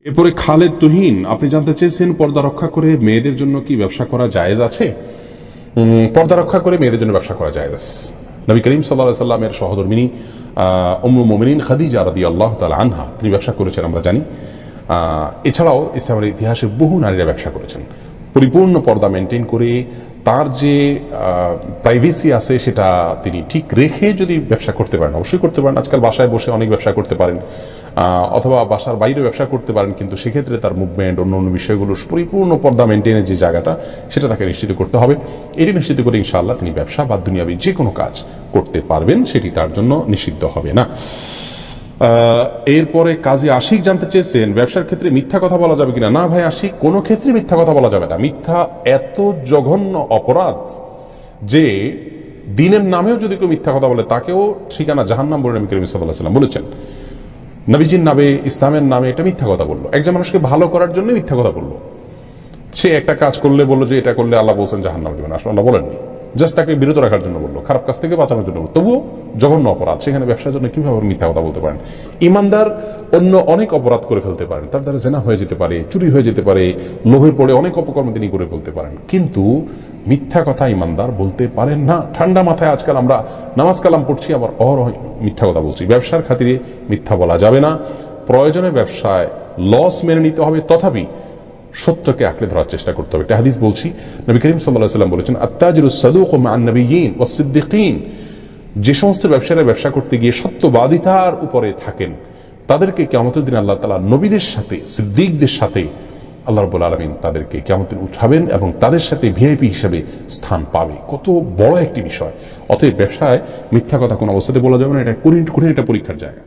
এরপরে খালেদ তুহিন আপনি জানতে চেয়েছেন পর্দা রক্ষা করে মেয়েদের জন্য কি ব্যবসা করা জায়েজ আছে? পর্দা রক্ষা করে মেয়েদের জন্য ব্যবসা করা জায়েজ। নবী করিম সাল্লাল্লাহু আলাইহি সাল্লামের সহধর্মিনী উম্মুল মুমিনিন খাদিজা রাদিয়াল্লাহু তাআলা আনহা তিনি ব্যবসা করেছেন আমরা জানি। এছাড়াও ইসলামের ইতিহাসে বহু নারীরা ব্যবসা করেছেন পরিপূর্ণ পর্দা মেনটেন করে। তার যে প্রাইভেসি আছে সেটা তিনি ঠিক রেখে যদি ব্যবসা করতে পারেন, অবশ্যই করতে পারেন। আজকাল বাসায় বসে অনেক ব্যবসা করতে পারেন, অথবা বাসার বাইরে ব্যবসা করতে পারেন, কিন্তু সেক্ষেত্রে তার মুভমেন্ট অন্য অন্য বিষয়গুলো পরিপূর্ণ পর্দা মেনটেনের যে জায়গাটা সেটা তাকে নিশ্চিত করতে হবে। এটি নিশ্চিত করে ইনশাআল্লাহ তিনি ব্যবসা বা দুনিয়াবী যে কোনো কাজ করতে পারবেন, সেটি তার জন্য নিষিদ্ধ হবে না। এরপরে কাজী আশিক জানতে চেয়েছেন ব্যবসার ক্ষেত্রে মিথ্যা কথা বলা যাবে কিনা। না ভাই আশিক, কোনো ক্ষেত্রে মিথ্যা কথা বলা যাবে না। মিথ্যা এত জঘন্য অপরাধ যে দিনের নামেও যদি কেউ মিথ্যা কথা বলে তাকেও ঠিকানা জাহান্নাম বলে নবী করিম সাল্লাল্লাহু আলাইহি ওয়াসাল্লাম বলেছেন। নবীজির নামে, ইসলামের নামে এটা মিথ্যা কথা বললো, একজন মানুষকে ভালো করার জন্য মিথ্যা কথা বললো। সে একটা কাজ করলে বললো যে এটা করলে আল্লাহ বলছেন জাহান্নাম দিবেন, আসলে আল্লাহ বলেননি, জাস্ট তাকে বিরত রাখার জন্য বললো, খারাপ কাজ থেকে বাঁচানোর জন্য বললো, তবুও জঘন্য অপরাধ। সেখানে ব্যবসার জন্য কিভাবে মিথ্যা কথা বলতে পারেন? ইমানদার অন্য অনেক অপরাধ করে ফেলতে পারেন, তার দ্বারা জেনা হয়ে যেতে পারে, চুরি হয়ে যেতে পারে, লোভের পড়ে অনেক অপকর্ম তিনি করে ফেলতে পারেন, কিন্তু মিথ্যা কথা ইমানদার বলতে পারেন না। ঠান্ডা মাথায় আজকাল আমরা নামাজ কালাম পড়ছি, আবার অহরহ মিথ্যা কথা বলছি। ব্যবসার খাতিরে মিথ্যা বলা যাবে না। প্রয়োজনে ব্যবসায় লস মেনে নিতে হবে, তথাপি সত্যকে আঁকড়ে ধরার চেষ্টা করতে হবে। একটা হাদিস বলছি, নবী করিম সাল্লাল্লাহু আলাইহি ওয়াসাল্লাম বলেছেন, আত-তাজিরুস সাদুকু মা'আন নাবিয়্যিন ওয়াস সিদ্দিকিন। যে সমস্ত ব্যবসায়ীরা ব্যবসা করতে গিয়ে সত্যবাদিতার উপরে থাকেন তাদেরকে কিয়ামতের দিন আল্লাহ তাআলা নবীদের সাথে, সিদ্দিকদের সাথে আল্লাহ রাব্বুল আলামিন তাদেরকে কিয়ামতের দিন উঠাবেন এবং তাদের সাথে ভিআইপি হিসেবে স্থান পাবে। কত বড় একটি বিষয়! অতএব ব্যবসায় মিথ্যা কথা কোনো অবস্থাতে বলা যাবে না। এটা একটা পরীক্ষার জায়গা।